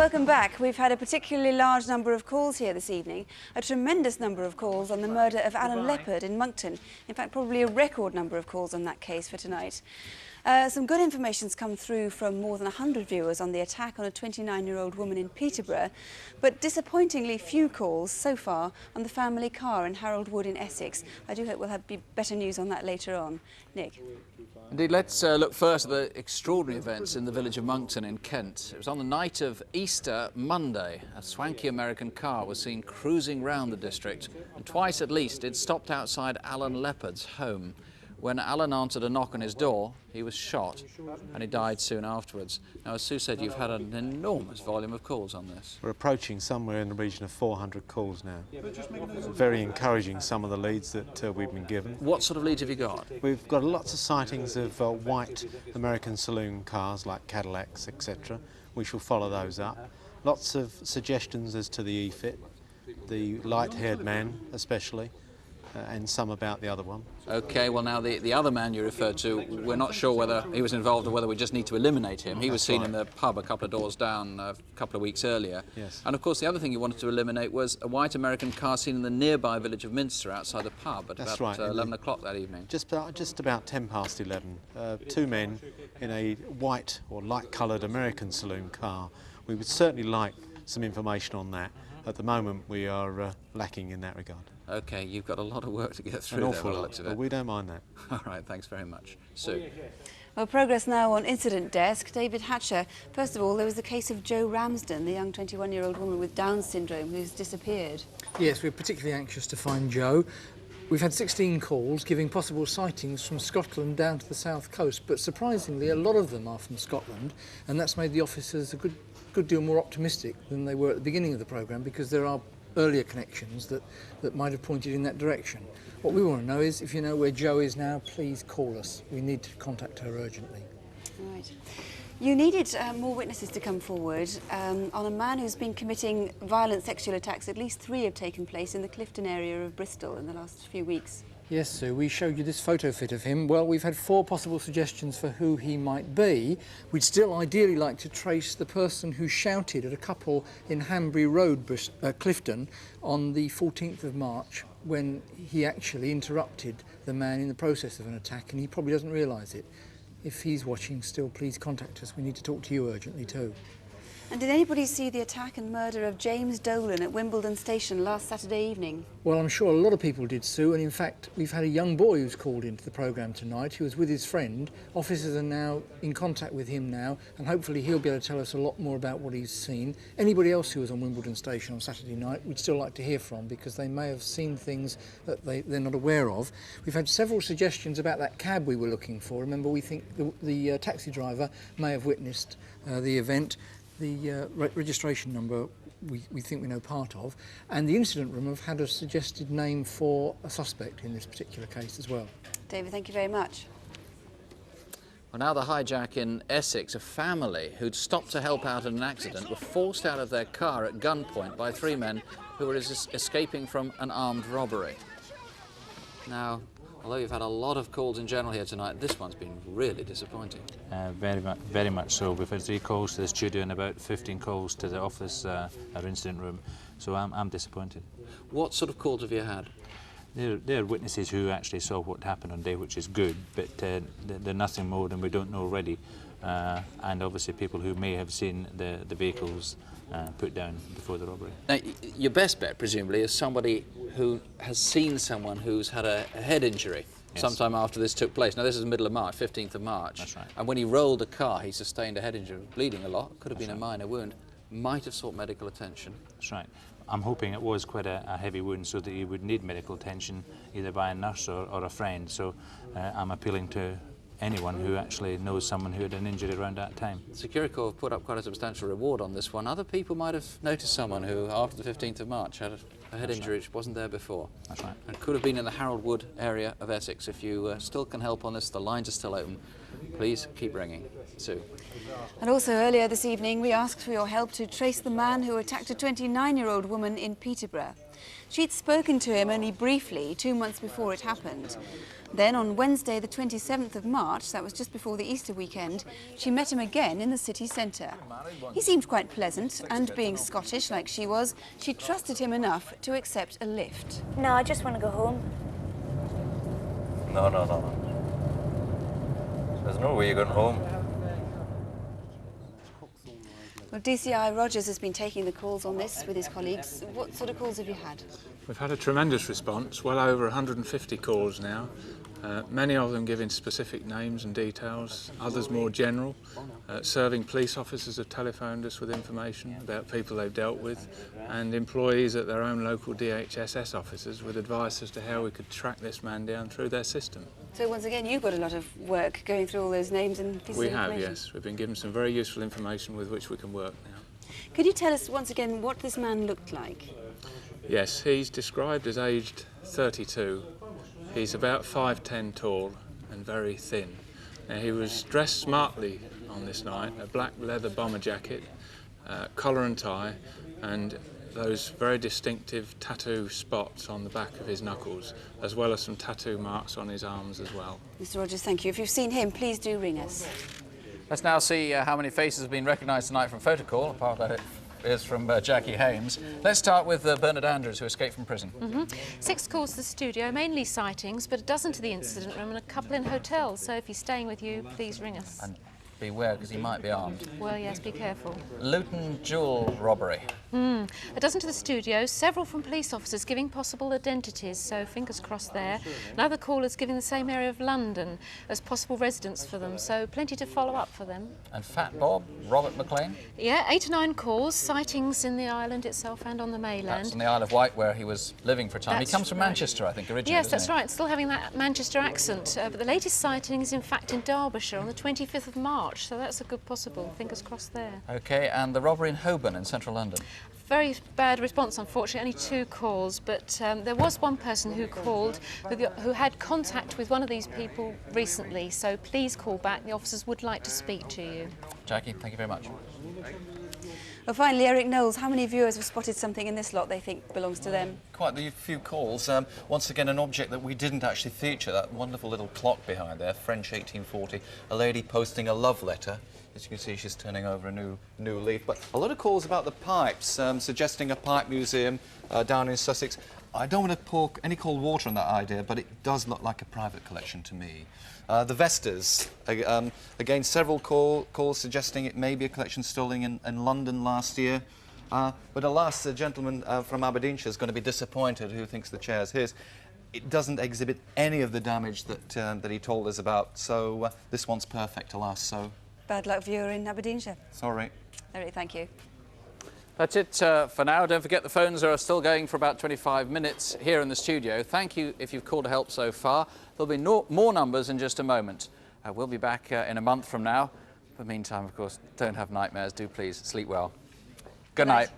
welcome back. We've had a particularly large number of calls here this evening, a tremendous number of calls on the murder of Alan Leppard in Monkton. In fact, probably a record number of calls on that case for tonight. Some good information's come through from more than 100 viewers on the attack on a 29-year-old woman in Peterborough, but disappointingly few calls so far on the family car in Harold Wood in Essex. I do hope we'll have better news on that later on. Nick? Indeed, let's look first at the extraordinary events in the village of Monkton in Kent. It was on the night of Easter Monday. A swanky American car was seen cruising round the district, and twice at least it stopped outside Alan Leppard's home. When Alan answered a knock on his door, he was shot, and he died soon afterwards. Now, as Sue said, you've had an enormous volume of calls on this. We're approaching somewhere in the region of 400 calls now. Very encouraging, some of the leads that we've been given. What sort of leads have you got? We've got lots of sightings of white American saloon cars like Cadillacs, etc. We shall follow those up. Lots of suggestions as to the E-fit, the light-haired man especially, and some about the other one. OK, well now the other man you referred to, we're not sure whether he was involved or whether we just need to eliminate him. He was seen in the pub a couple of doors down a couple of weeks earlier. Yes. And of course the other thing you wanted to eliminate was a white American car seen in the nearby village of Minster outside the pub at about 11 o'clock that evening. Just about 10 past 11. Two men in a white or light-coloured American saloon car. We would certainly like some information on that. At the moment we are lacking in that regard. OK, you've got a lot of work to get through An there, awful by the lot, looks of it. but we don't mind that. All right, thanks very much. Sue? Well, progress now on incident desk. David Hatcher, first of all, there was the case of Jo Ramsden, the young 21-year-old woman with Down syndrome who's disappeared. Yes, we're particularly anxious to find Jo. We've had 16 calls giving possible sightings from Scotland down to the south coast, but surprisingly a lot of them are from Scotland, and that's made the officers a good deal more optimistic than they were at the beginning of the programme, because there are earlier connections that might have pointed in that direction. What we want to know is, if you know where Jo is now, please call us. We need to contact her urgently. Right. You needed more witnesses to come forward on a man who's been committing violent sexual attacks. At least 3 have taken place in the Clifton area of Bristol in the last few weeks. Yes, Sue, we showed you this photo fit of him. Well, we've had 4 possible suggestions for who he might be. We'd still ideally like to trace the person who shouted at a couple in Hanbury Road, Clifton, on the 14th of March, when he actually interrupted the man in the process of an attack, and he probably doesn't realise it. If he's watching still, please contact us. We need to talk to you urgently too. And did anybody see the attack and murder of James Dolan at Wimbledon Station last Saturday evening? Well, I'm sure a lot of people did, Sue, and in fact we've had a young boy who's called into the programme tonight who was with his friend. Officers are now in contact with him now, and hopefully he'll be able to tell us a lot more about what he's seen. Anybody else who was on Wimbledon Station on Saturday night we'd still like to hear from, because they may have seen things that they're not aware of. We've had several suggestions about that cab we were looking for. Remember, we think the taxi driver may have witnessed the event. The registration number we think we know part of, and the incident room have had a suggested name for a suspect in this particular case as well. David, thank you very much. Well, now the hijack in Essex. A family who'd stopped to help out in an accident were forced out of their car at gunpoint by 3 men who were escaping from an armed robbery. Now, although you've had a lot of calls in general here tonight, this one's been really disappointing. Very much so. We've had 3 calls to the studio and about 15 calls to the office, our incident room. So I'm disappointed. What sort of calls have you had? They're witnesses who actually saw what happened on day, which is good, but they're nothing more than we don't know already. And obviously people who may have seen the vehicles put down before the robbery. Now, your best bet, presumably, is somebody who has seen someone who's had a head injury sometime after this took place. Now, this is the middle of March, 15th of March. That's right. And when he rolled the car, he sustained a head injury, bleeding a lot, could have been a minor wound, might have sought medical attention. That's right. I'm hoping it was quite a heavy wound, so that he would need medical attention either by a nurse or a friend. So I'm appealing to anyone who actually knows someone who had an injury around that time. Security Corps have put up quite a substantial reward on this one. Other people might have noticed someone who, after the 15th of March, had a head injury which wasn't there before. That's right. And could have been in the Harold Wood area of Essex. If you still can help on this, the lines are still open. Please keep ringing. Sue. And also earlier this evening, we asked for your help to trace the man who attacked a 29-year-old woman in Peterborough. She'd spoken to him only briefly 2 months before it happened. Then on Wednesday, the 27th of March, that was just before the Easter weekend, she met him again in the city centre. He seemed quite pleasant, and being Scottish like she was, she trusted him enough to accept a lift. No, I just want to go home. No. There's no way you're going home. Well, DCI Rogers has been taking the calls on this with his colleagues. What sort of calls have you had? We've had a tremendous response, well over 150 calls now, many of them giving specific names and details, others more general. Serving police officers have telephoned us with information about people they've dealt with, and employees at their own local DHSS offices with advice as to how we could track this man down through their system. So once again, you've got a lot of work going through all those names and pieces We of have, information. yes. We've been given some very useful information with which we can work now. Could you tell us once again what this man looked like? Yes, he's described as aged 32. He's about 5'10" tall and very thin. Now, he was dressed smartly on this night, a black leather bomber jacket, collar and tie, and those very distinctive tattoo spots on the back of his knuckles, as well as some tattoo marks on his arms as well. Mr. Rogers, thank you. If you've seen him, please do ring us. Let's now see how many faces have been recognised tonight from Photocall. Apart from that, it is from Jackie Hames. Let's start with Bernard Andrews, who escaped from prison. 6 calls to the studio, mainly sightings, but a dozen to the incident room and a couple in hotels. So if he's staying with you, please ring us. And beware, because he might be armed. Well, yes, be careful. Luton jewel robbery. A dozen to the studio, several from police officers giving possible identities, so fingers crossed there. Another callers giving the same area of London as possible residence for them, so plenty to follow up for them. And Fat Bob, Robert McLean. Yeah, 8 to 9 calls, sightings in the island itself and on the That's mainland. on the Isle of Wight, where he was living for a time. That's he comes from right. Manchester, I think, originally. Yes, doesn't that's he? right. Still having that Manchester accent. But the latest sighting is, in fact, in Derbyshire on the 25th of March. So that's a good possible. Fingers crossed there. OK, and the robbery in Holborn in central London. Very bad response, unfortunately. Only 2 calls. But there was one person who called who had contact with one of these people recently. So please call back. The officers would like to speak to you. Jackie, thank you very much. Well, finally, Eric Knowles, how many viewers have spotted something in this lot they think belongs to them? Quite a few calls. Once again, an object that we didn't actually feature, that wonderful little clock behind there, French 1840, a lady posting a love letter. As you can see, she's turning over a new leaf. But a lot of calls about the pipes, suggesting a pipe museum down in Sussex. I don't want to pour any cold water on that idea, but it does look like a private collection to me. The Vestas, again, several calls suggesting it may be a collection stolen in London last year. But alas, the gentleman from Aberdeenshire is going to be disappointed who thinks the chair's his. It doesn't exhibit any of the damage that he told us about, so this one's perfect, alas, so... Bad luck viewer in Aberdeenshire. Sorry. Eric, thank you. That's it for now. Don't forget the phones are still going for about 25 minutes here in the studio. Thank you if you've called to help so far. There'll be more numbers in just a moment. We'll be back in a month from now. But meantime, of course, don't have nightmares. Do please sleep well. Good night.